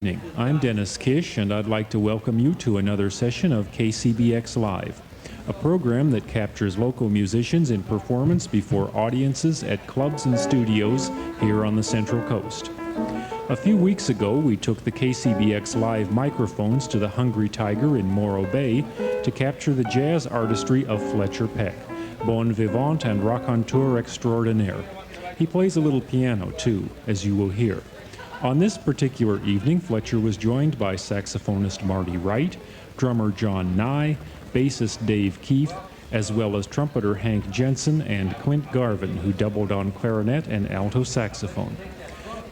Evening. I'm Dennis Kish, and I'd like to welcome you to another session of KCBX Live, a program that captures local musicians in performance before audiences at clubs and studios here on the Central Coast. A few weeks ago, we took the KCBX Live microphones to the Hungry Tiger in Morro Bay to capture the jazz artistry of Fletcher Peck, bon vivant and raconteur extraordinaire. He plays a little piano, too, as you will hear. On this particular evening, Fletcher was joined by saxophonist Marty Wright, drummer John Nye, bassist Dave Keif, as well as trumpeter Hank Jensen and Clint Garvin, who doubled on clarinet and alto saxophone.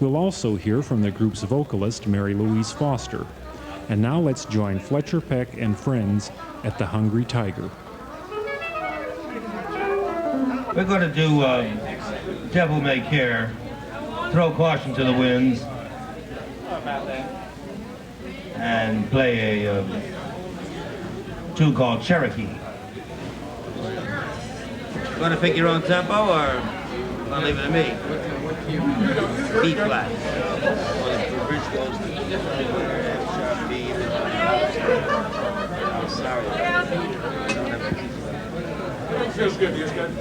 We'll also hear from the group's vocalist, Mary Louise Foster. And now let's join Fletcher Peck and friends at the Hungry Tiger. We're going to do Devil May Care, Throw Caution to the Winds, and play a tune called Cherokee. Want to pick your own tempo, or want to leave it to me? B flat. Sorry. Feels good, feels good.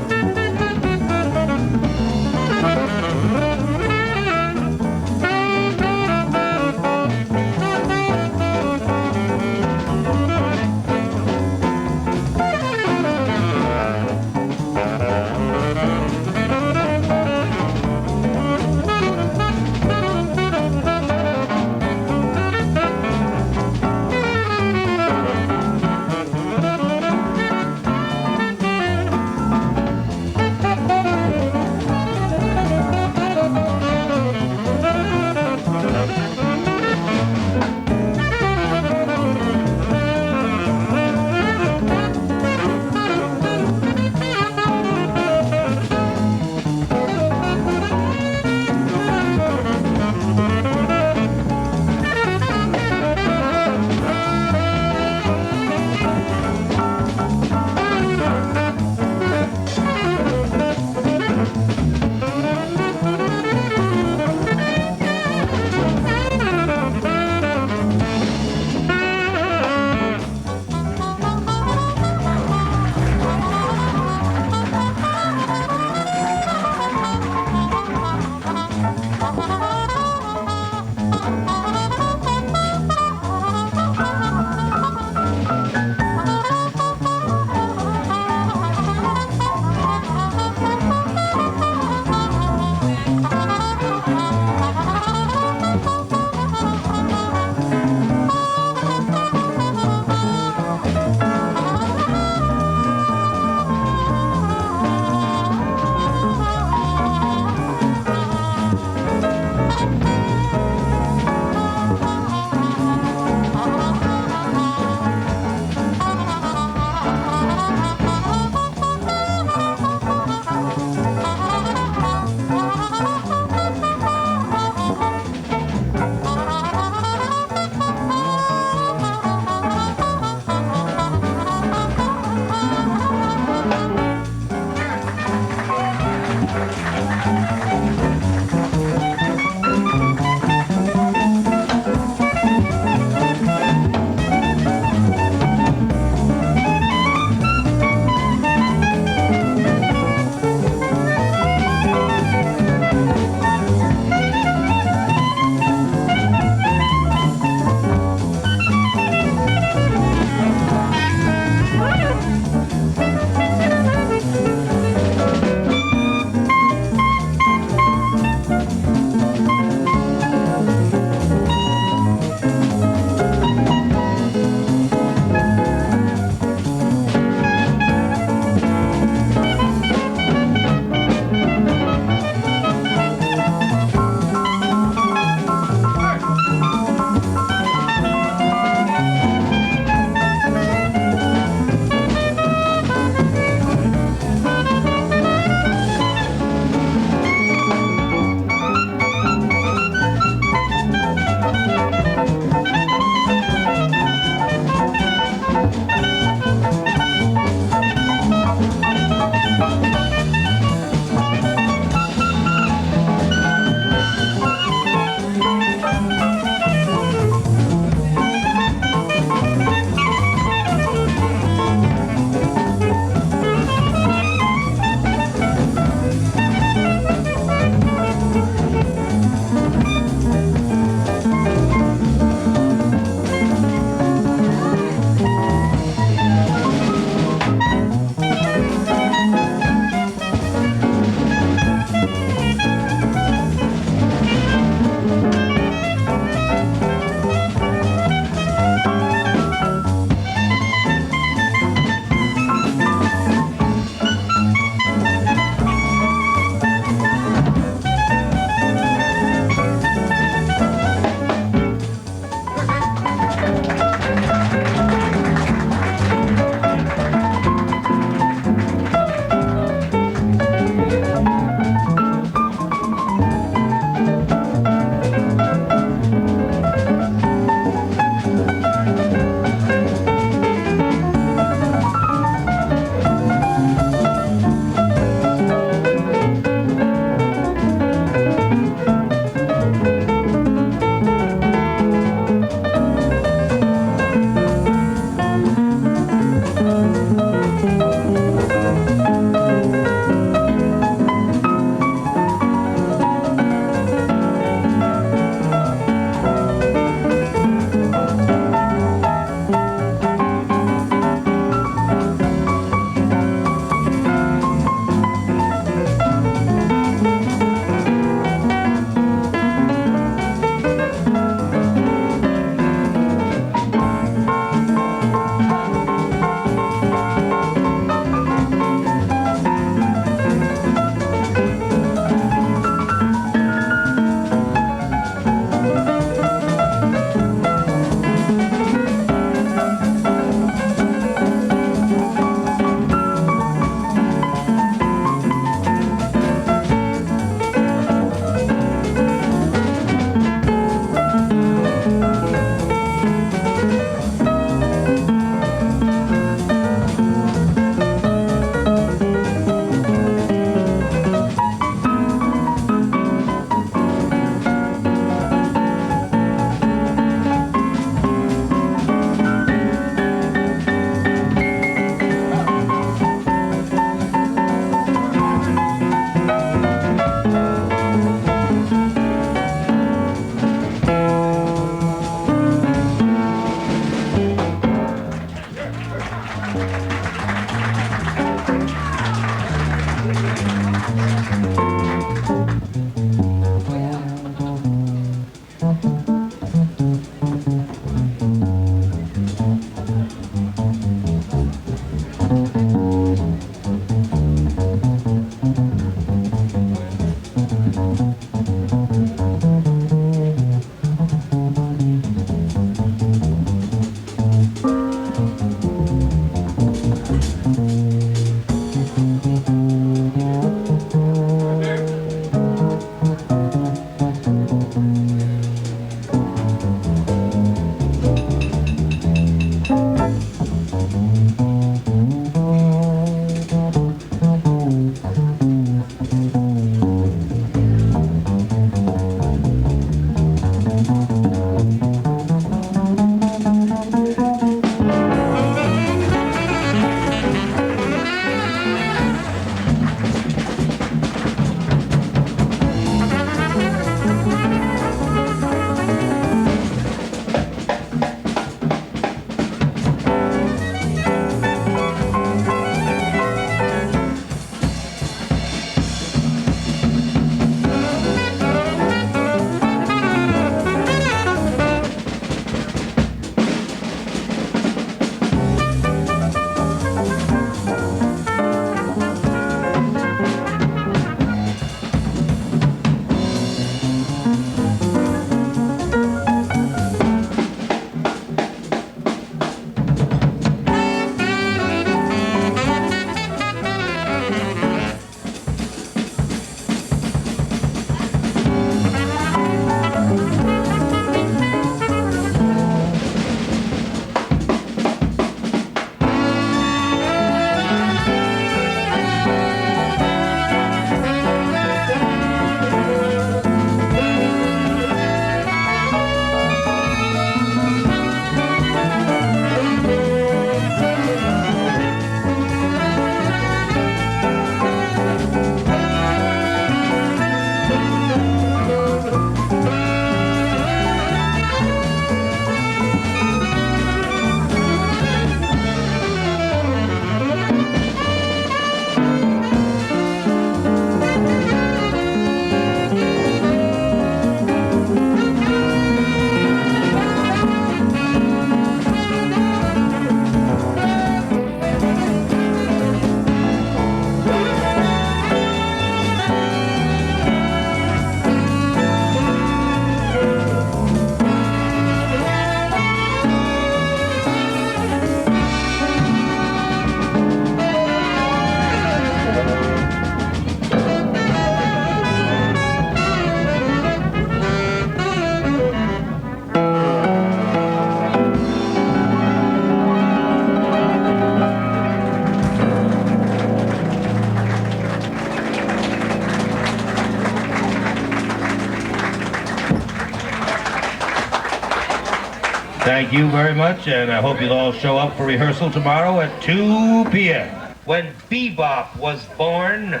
Thank you very much, and I hope you'll all show up for rehearsal tomorrow at 2 p.m. When bebop was born,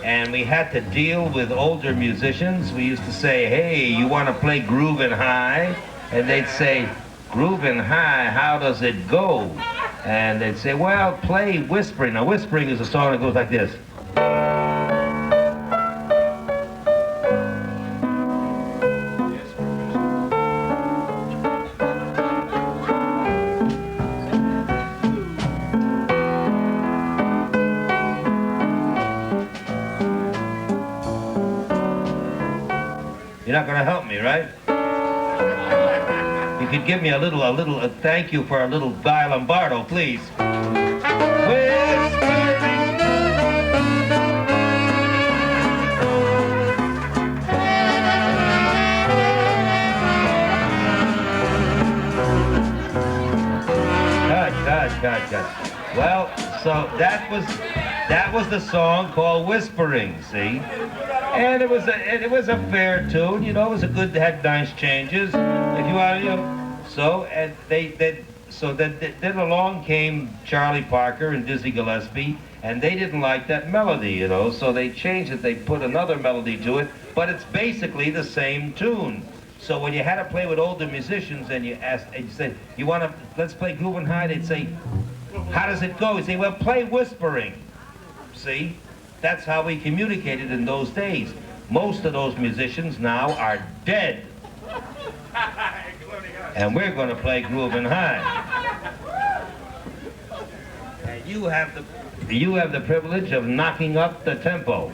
and we had to deal with older musicians, we used to say, hey, you want to play groovin' high? And they'd say, groovin' high, how does it go? And they'd say, well, play whispering. Now, whispering is a song that goes like this. You're not going to help me, right? You could give me a thank you for a little Guy Lombardo, please. Gosh. Well, so that was the song called Whispering, see? And it was a fair tune, you know. It was a good, had nice changes. If you want, you know. So and then along came Charlie Parker and Dizzy Gillespie, and they didn't like that melody, you know. So they changed it. They put another melody to it, but it's basically the same tune. So when you had to play with older musicians and you asked, and you said, "You want to? Let's play Groovin' High." They'd say, "How does it go?" You'd say, "Well, play Whispering." See? That's how we communicated in those days. Most of those musicians now are dead. And we're going to play Groovin' High. And you have the privilege of knocking up the tempo.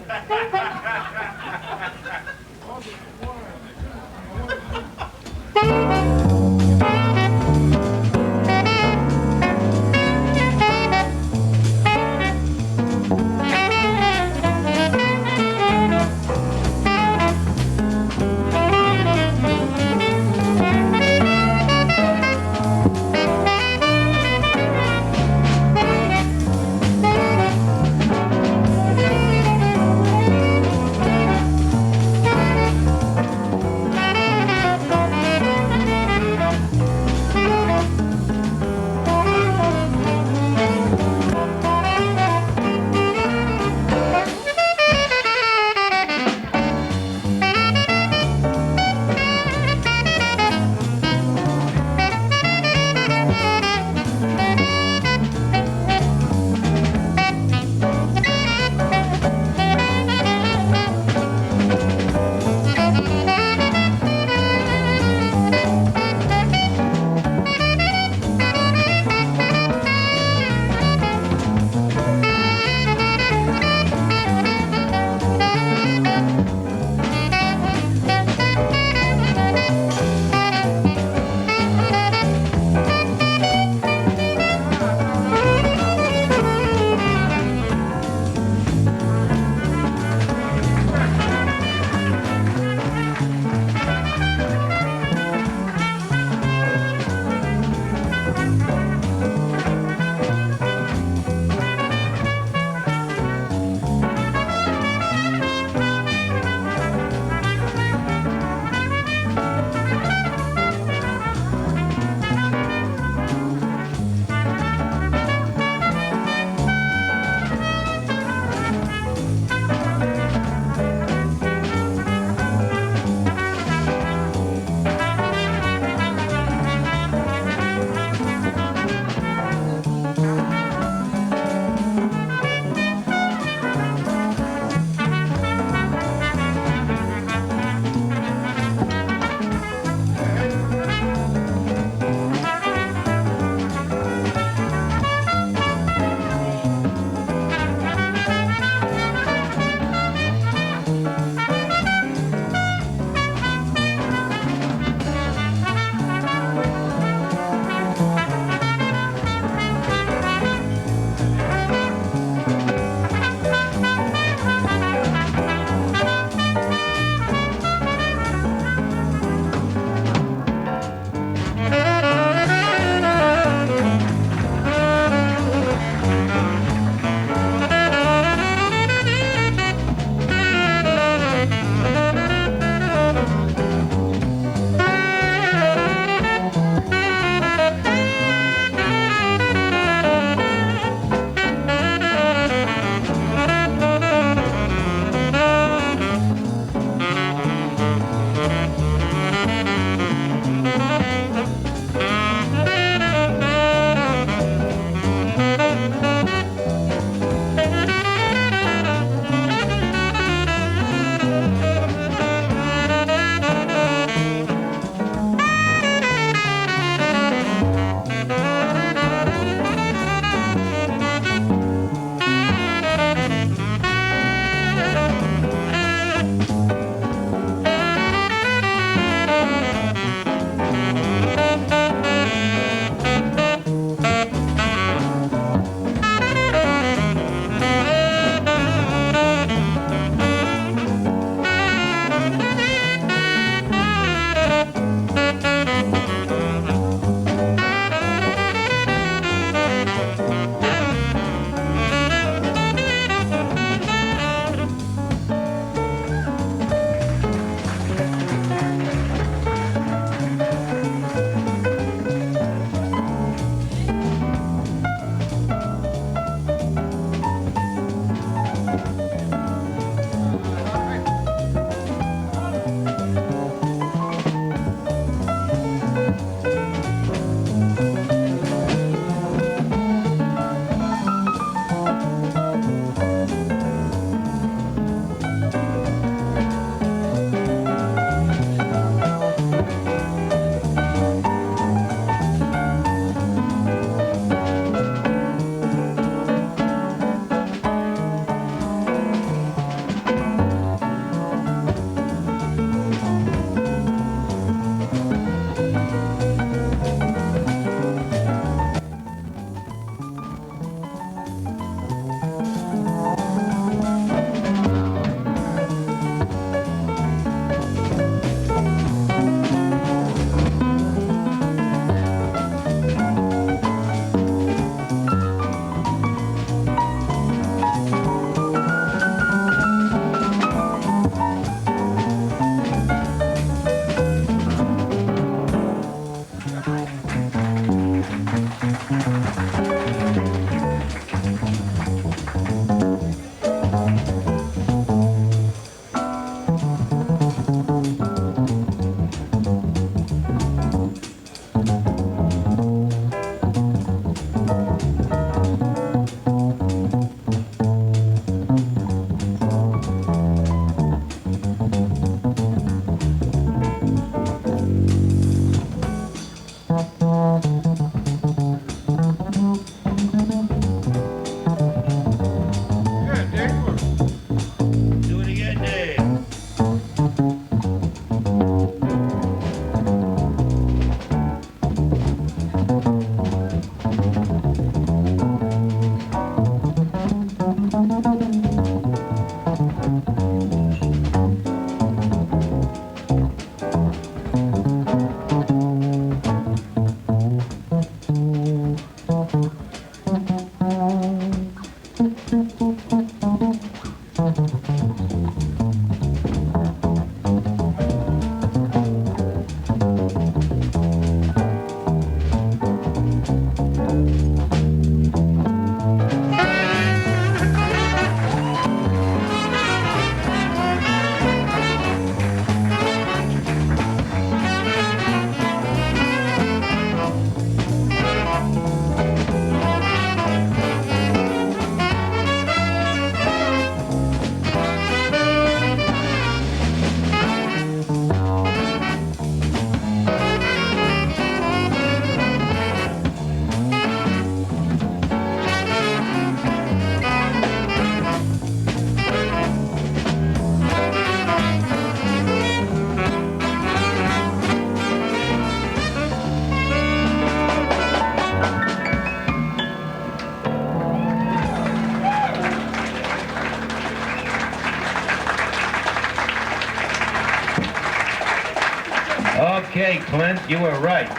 Okay, Clint, you were right.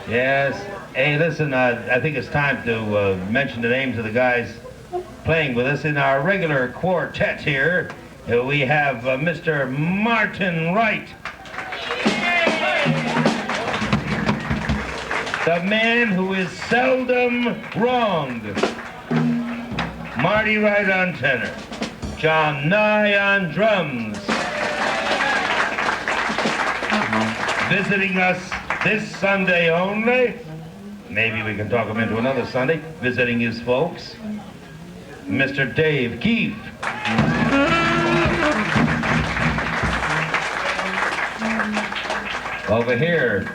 Yes. Hey, listen, I think it's time to mention the names of the guys playing with us in our regular quartet here. We have Mr. Martin Wright. The man who is seldom wronged. Marty Wright on tenor. John Nye on drums. Visiting us this Sunday only, maybe we can talk him into another Sunday, visiting his folks, Mr. Dave Keif. Over here,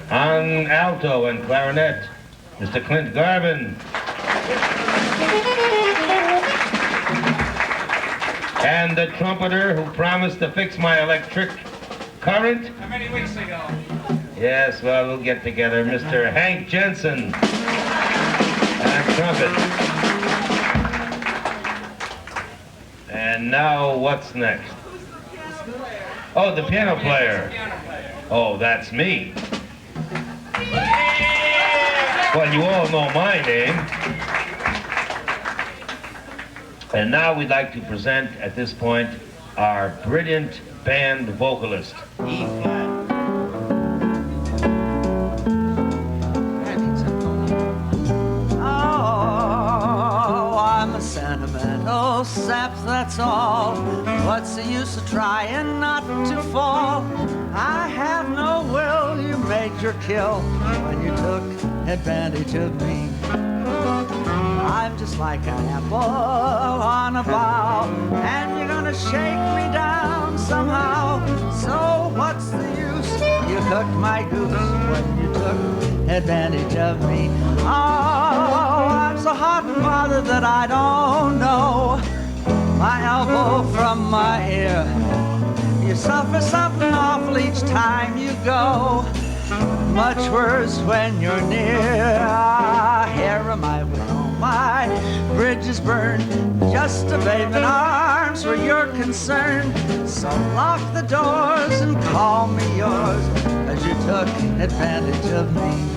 on alto and clarinet, Mr. Clint Garvin. And the trumpeter who promised to fix my electric current. How many weeks ago? Yes, well, we'll get together. Mr. Hank Jensen on trumpet. And now, what's next? Oh, the piano player. Oh, that's me. Well, you all know my name. And now we'd like to present, at this point, our brilliant band vocalist. E flat. Oh, I'm a sentimental sap, that's all. What's the use of trying not to fall? I have no will, you made your kill when you took advantage of me. I'm just like an apple on a bough, and you're gonna shake me down somehow. So what's the use? You cooked my goose when you took advantage of me. Oh, I'm so hot and bothered that I don't know my elbow from my ear. You suffer something awful each time you go. Much worse when you're near. Here am I with all my bridges burned, just a babe in arms where you're concerned. So lock the doors and call me yours, as you took advantage of me.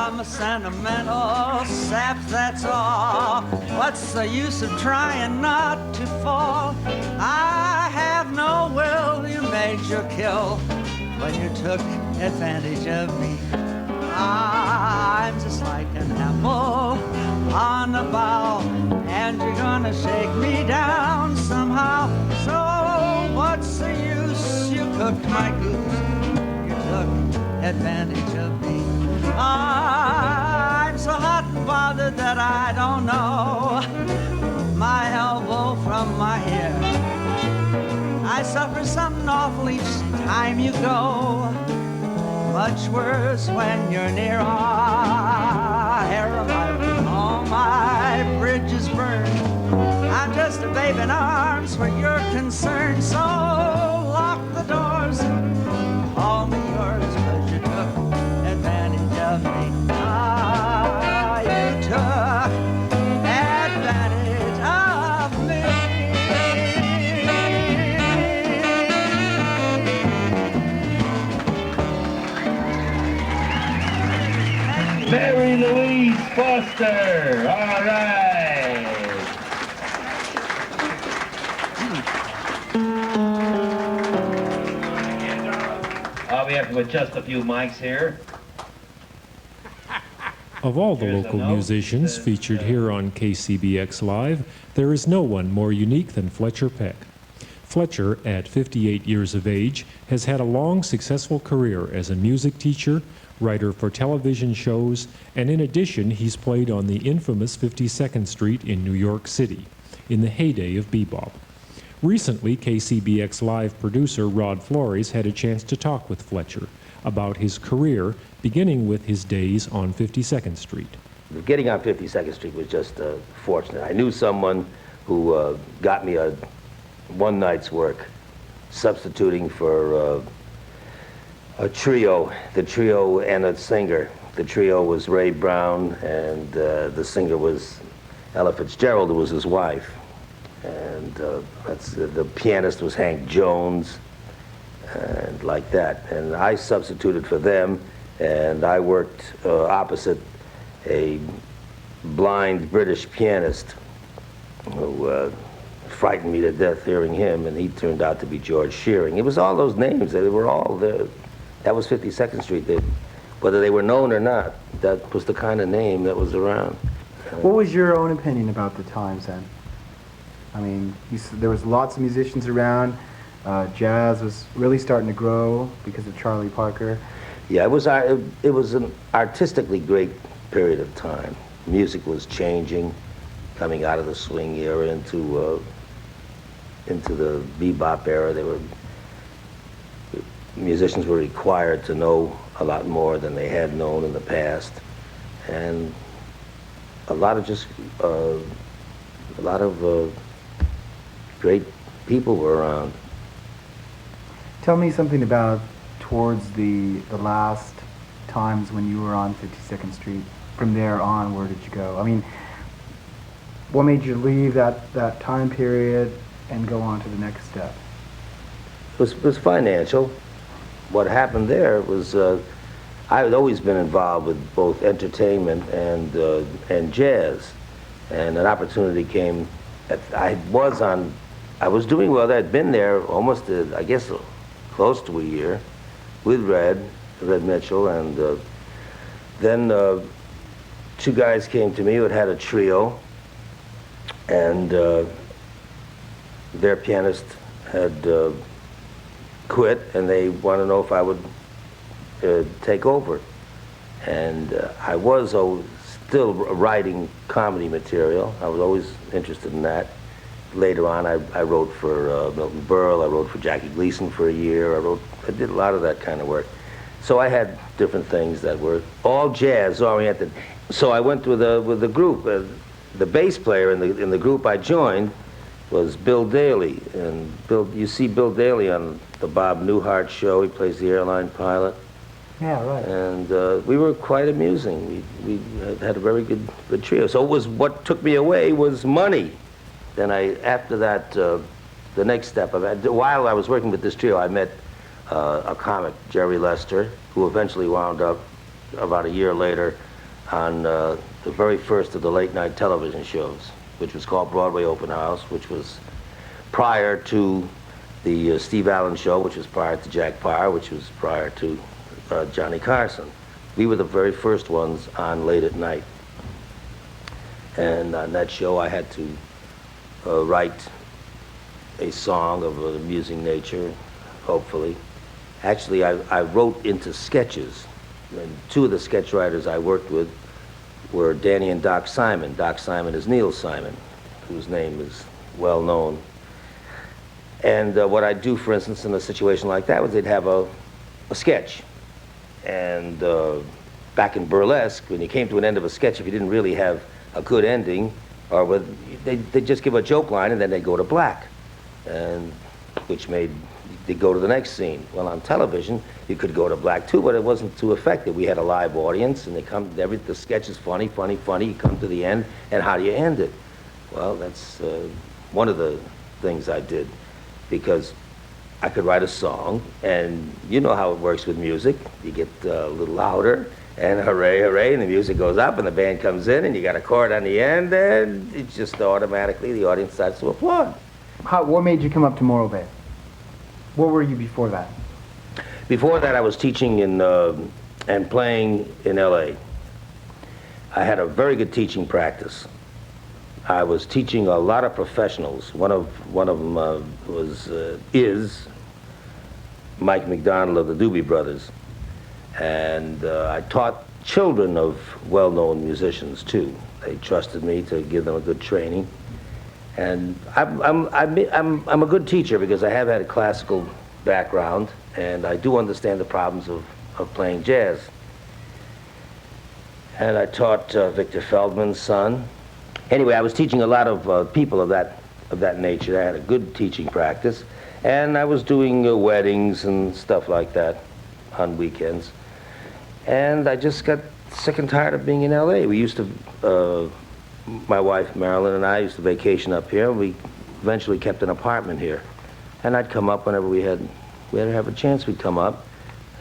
I'm a sentimental sap, that's all. What's the use of trying not to fall? I have no will, you made your kill when you took advantage of me. I'm just like an apple on a bough, and you're gonna shake me down somehow. So what's the use? You cooked my goose, you took advantage of me. I'm so hot and bothered that I don't know my elbow from my hair. I suffer something awful each time you go. Much worse when you're near. All my bridges burned. I'm just a babe in arms where you're concerned. So lock the doors, call me yours, 'cause you took advantage of me. You took advantage of me. Mary Louise Foster. All right. We have to adjust a few mics here. Of all the Here's a local note. musicians featured here on KCBX Live, there is no one more unique than Fletcher Peck. Fletcher, at 58 years of age, has had a long, successful career as a music teacher, writer for television shows, and in addition, he's played on the infamous 52nd Street in New York City, in the heyday of bebop. Recently, KCBX Live producer Rod Flores had a chance to talk with Fletcher about his career, beginning with his days on 52nd Street. Getting on 52nd Street was just fortunate. I knew someone who got me a one night's work substituting for a trio, the trio and a singer. The trio was Ray Brown, and the singer was Ella Fitzgerald, who was his wife. And the pianist was Hank Jones, and like that. And I substituted for them, and I worked opposite a blind British pianist who frightened me to death hearing him, and he turned out to be George Shearing. It was all those names. They were all there. That was 52nd Street. Whether they were known or not, that was the kind of name that was around. What was your own opinion about the times then? I mean, there was lots of musicians around. Jazz was really starting to grow because of Charlie Parker. Yeah, it was an artistically great period of time. Music was changing, coming out of the swing era into the bebop era. Musicians were required to know a lot more than they had known in the past, and a lot of great people were around. Tell me something about towards the last times when you were on 52nd Street. From there on, where did you go? I mean, what made you leave that time period and go on to the next step? It was financial. What happened there was I had always been involved with both entertainment and jazz, and an opportunity came. I was doing well. I'd been there almost, I guess, close to a year with Red Mitchell, and then two guys came to me who had a trio, and their pianist had quit, and they wanted to know if I would take over. And I was still writing comedy material. I was always interested in that. Later on, I wrote for Milton Berle. I wrote for Jackie Gleason for a year. I did a lot of that kind of work. So I had different things that were all jazz oriented. So I went with the group. The bass player in the group I joined was Bill Daly, and you see Bill Daly on the Bob Newhart show. He plays the airline pilot. Yeah, right. And we were quite amusing. We had a very good trio. So what took me away was money. Then after that, the next step, while I was working with this trio, I met a comic, Jerry Lester, who eventually wound up, about a year later, on the very first of the late night television shows, which was called Broadway Open House, which was prior to the Steve Allen show, which was prior to Jack Paar, which was prior to Johnny Carson. We were the very first ones on late at night. And on that show I had to write a song of an amusing nature, hopefully. Actually, I wrote into sketches. And two of the sketch writers I worked with were Danny and Doc Simon. Doc Simon is Neil Simon, whose name is well known. And what I'd do, for instance, in a situation like that was they'd have a sketch. And back in burlesque, when you came to an end of a sketch, if you didn't really have a good ending, or they'd just give a joke line and then they'd go to black, and which made they'd go to the next scene. Well, on television, you could go to black too, but it wasn't too effective. We had a live audience, and the sketch is funny, funny, funny. You come to the end, and how do you end it? Well, that's one of the things I did, because I could write a song, and you know how it works with music. You get a little louder, and hooray, hooray, and the music goes up, and the band comes in, and you got a chord on the end, and it just automatically, the audience starts to applaud. What made you come up to Morro Bay? Where were you before that? Before that, I was teaching and playing in L.A. I had a very good teaching practice. I was teaching a lot of professionals. One of them is Mike McDonald of the Doobie Brothers, and I taught children of well-known musicians too. They trusted me to give them a good training, and I'm a good teacher because I have had a classical background, and I do understand the problems of playing jazz. And I taught Victor Feldman's son. Anyway, I was teaching a lot of people of that nature. I had a good teaching practice, and I was doing weddings and stuff like that on weekends. And I just got sick and tired of being in L.A. We used to, my wife Marilyn and I used to vacation up here. We eventually kept an apartment here, and I'd come up whenever we had to have a chance. We'd come up,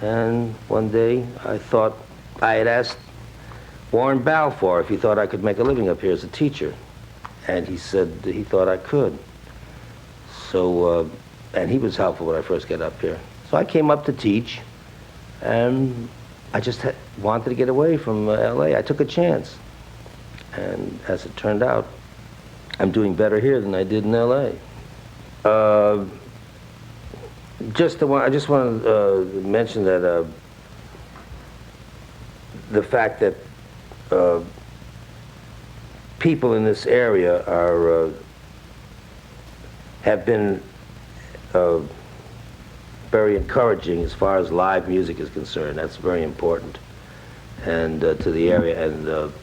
and one day I thought I had asked Warren Balfour if he thought I could make a living up here as a teacher, and he said that he thought I could. So, and he was helpful when I first got up here. So I came up to teach, and I just wanted to get away from L.A. I took a chance, and as it turned out, I'm doing better here than I did in L.A. I just want to mention that the fact that people in this area have been very encouraging as far as live music is concerned. That's very important, and to the area. And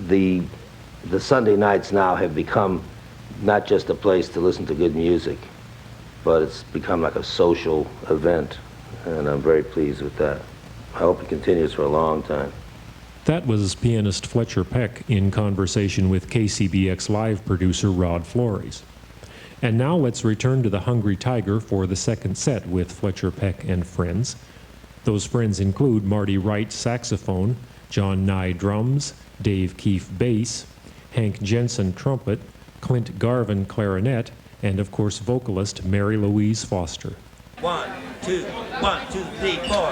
the Sunday nights now have become not just a place to listen to good music, but it's become like a social event, and I'm very pleased with that. I hope it continues for a long time. That was pianist Fletcher Peck in conversation with KCBX Live producer Rod Flores. And now let's return to the Hungry Tiger for the second set with Fletcher Peck and friends. Those friends include Marty Wright saxophone, John Nye drums, Dave Keif bass, Hank Jensen trumpet, Clint Garvin clarinet, and of course vocalist Mary Louise Foster. 1, 2, 3, 4.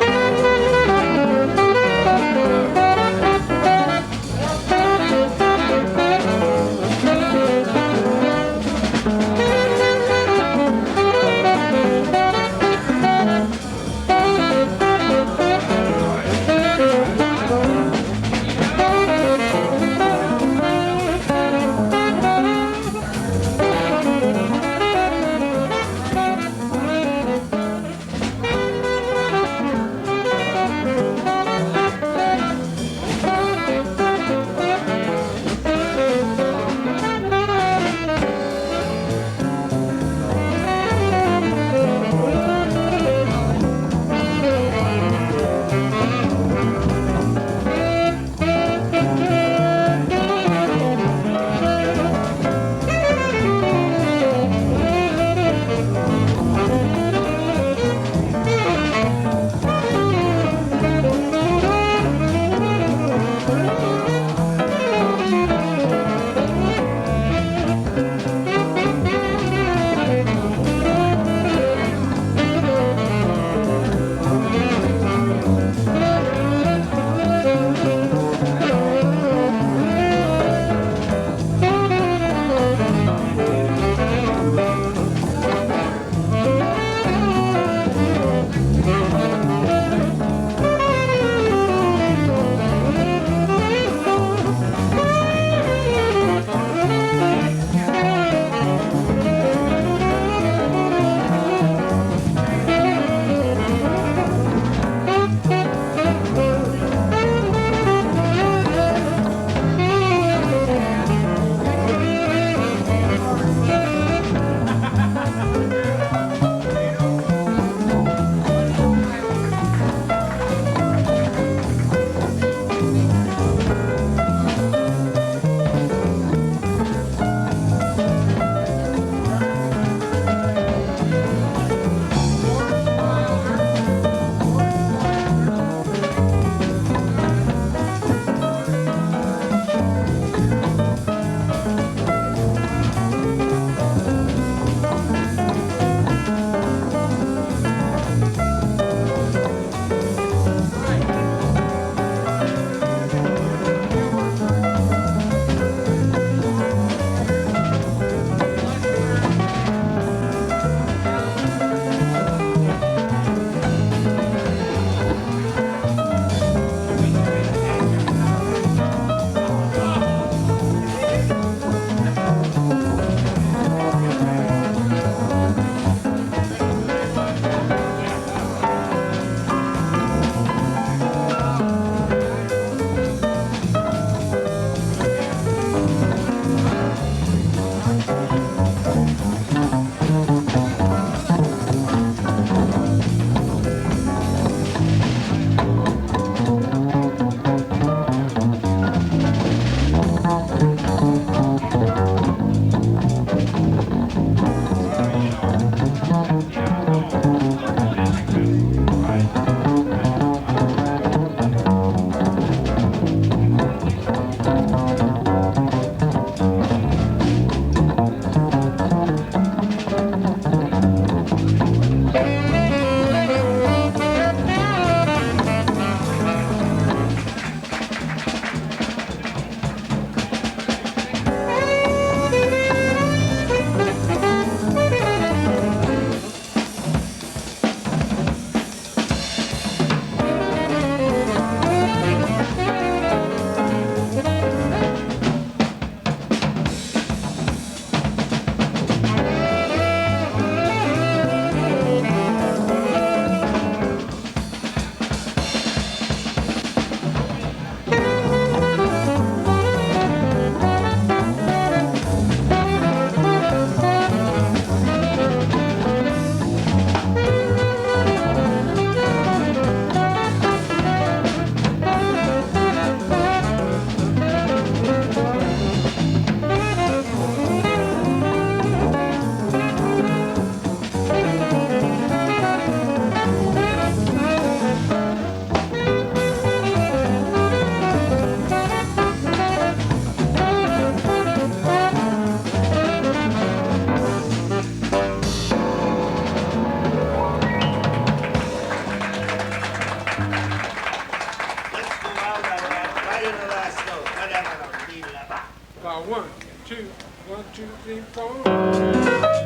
1, 2, 1, 2, 3, 4.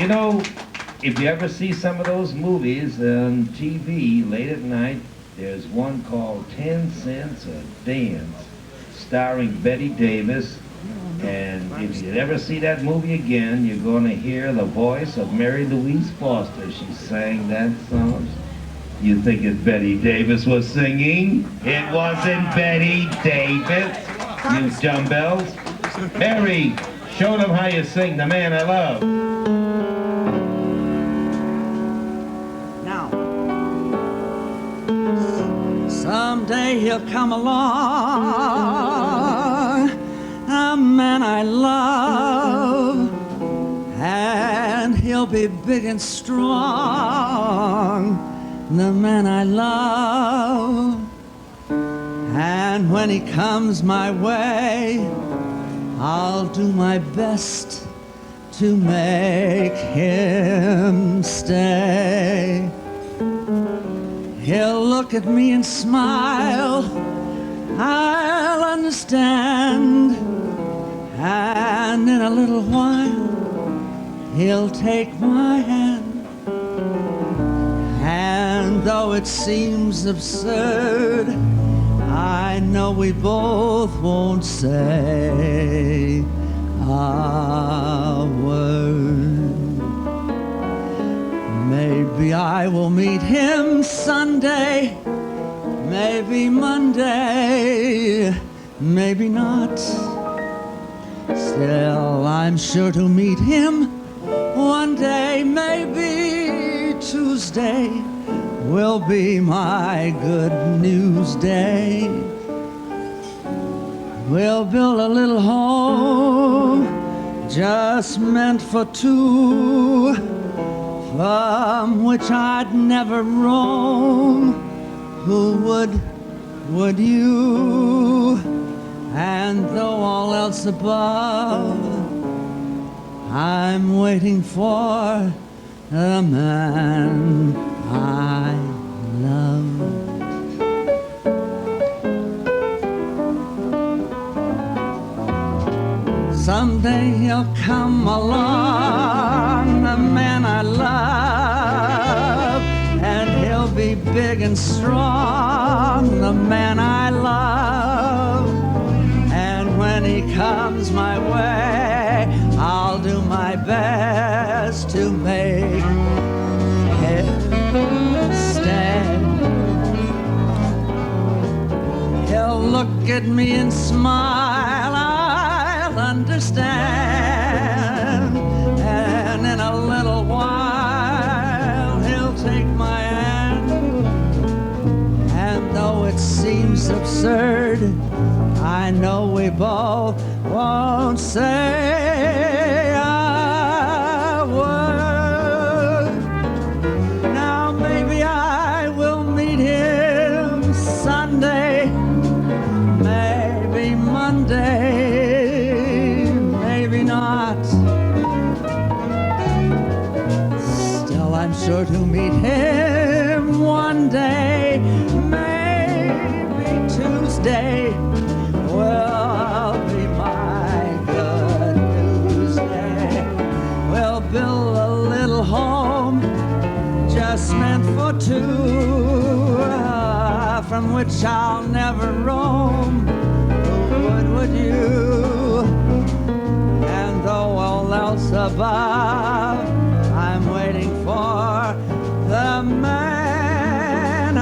You know, if you ever see some of those movies on TV late at night, there's one called 10 Cents a Dance, starring Betty Davis. And if you ever see that movie again, you're going to hear the voice of Mary Louise Foster. She sang that song. You think it's Betty Davis was singing? It wasn't Betty Davis, you dumbbells. Mary, show them how you sing The Man I Love. Now, someday he'll come along, a man I love, and he'll be big and strong, the man I love. And when he comes my way, I'll do my best to make him stay. He'll look at me and smile, I'll understand, and in a little while he'll take my hand. And though it seems absurd, I know we both won't say a word. Maybe I will meet him Sunday, maybe Monday, maybe not. Still, I'm sure to meet him one day, maybe Tuesday will be my good news day. We'll build a little home just meant for two, from which I'd never roam. Who would you? And though all else above, I'm waiting for the man I love. Someday he'll come along, the man I love, and he'll be big and strong, the man I love. And when he comes my way, I'll do my best to make him stay. He'll look at me and smile, I'll understand, and in a little while he'll take my hand. And though it seems absurd, I know we both won't say a word. Now maybe I will meet him Sunday, maybe Monday, maybe not. Still, I'm sure to meet him one day, maybe Tuesday will be my good news day. We'll build a little home just meant for two, from which I'll never roam. Would you? And though all else above, I'm waiting for the man I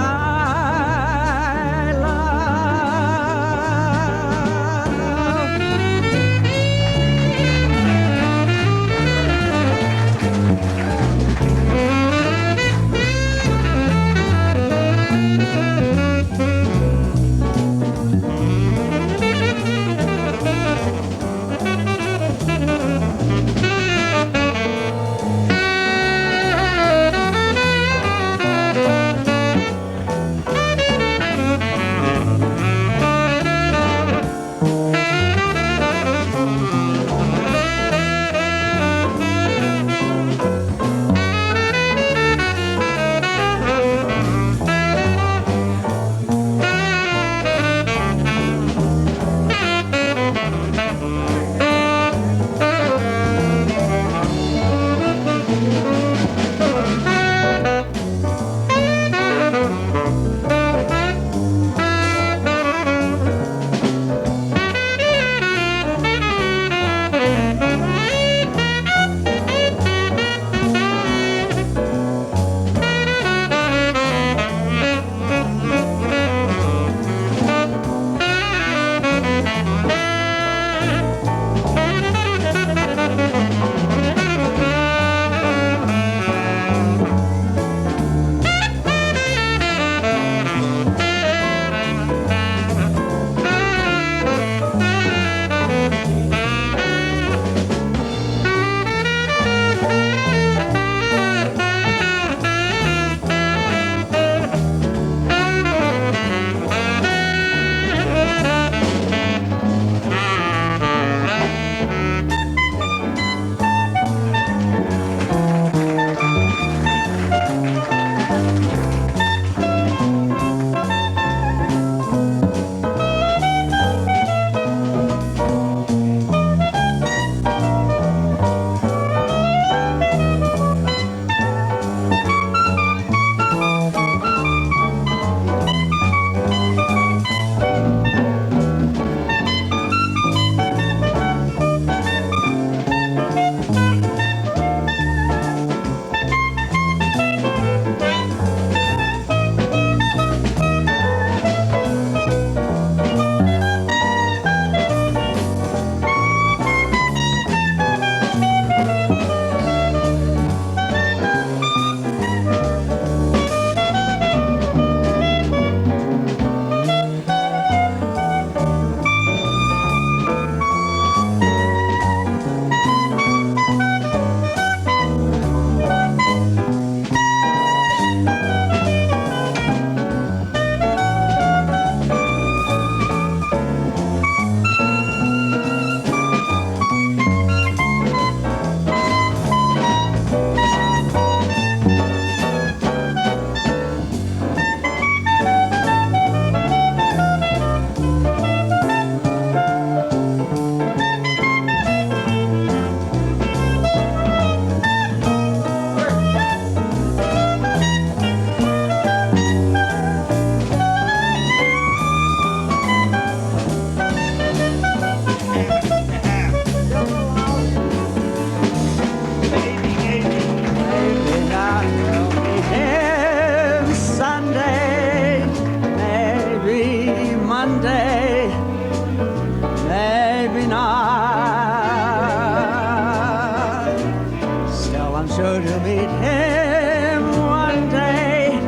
I'm sure to meet him one day.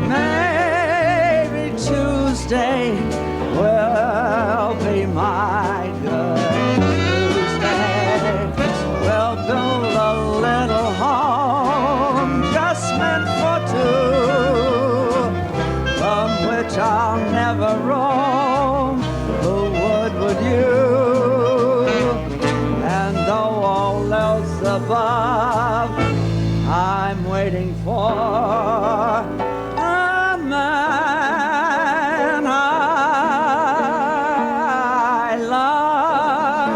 Maybe Tuesday will be my good Tuesday. We'll build a little home just meant for two, from which I'll never roam. Who would you? And though all else above, I'm waiting for a man I love.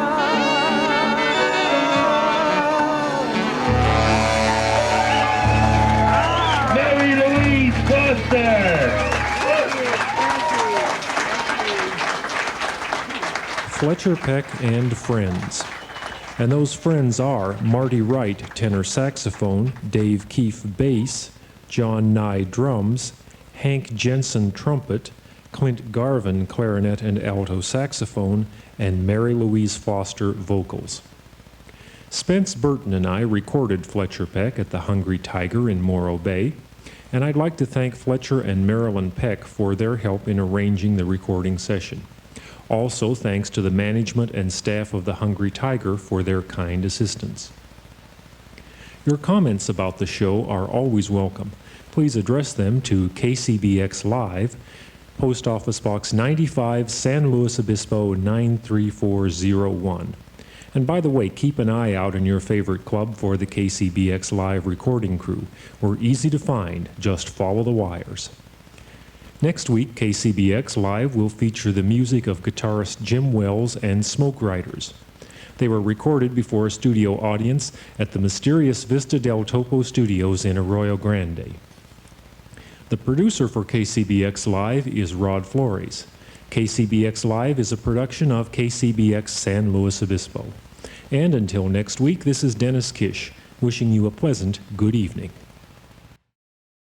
Mary Louise Foster. Fletcher Peck and Friends. And those friends are Marty Wright, tenor saxophone, Dave Keif, bass, John Nye, drums, Hank Jensen, trumpet, Clint Garvin, clarinet and alto saxophone, and Mary Louise Foster, vocals. Spence Burton and I recorded Fletcher Peck at the Hungry Tiger in Morro Bay, and I'd like to thank Fletcher and Marilyn Peck for their help in arranging the recording session. Also, thanks to the management and staff of the Hungry Tiger for their kind assistance. Your comments about the show are always welcome. Please address them to KCBX Live, Post Office Box 95, San Luis Obispo 93401. And by the way, keep an eye out in your favorite club for the KCBX Live recording crew. We're easy to find, just follow the wires. Next week, KCBX Live will feature the music of guitarist Jim Wells and Smoke Riders. They were recorded before a studio audience at the mysterious Vista del Topo Studios in Arroyo Grande. The producer for KCBX Live is Rod Flores. KCBX Live is a production of KCBX San Luis Obispo. And until next week, this is Dennis Kish, wishing you a pleasant good evening.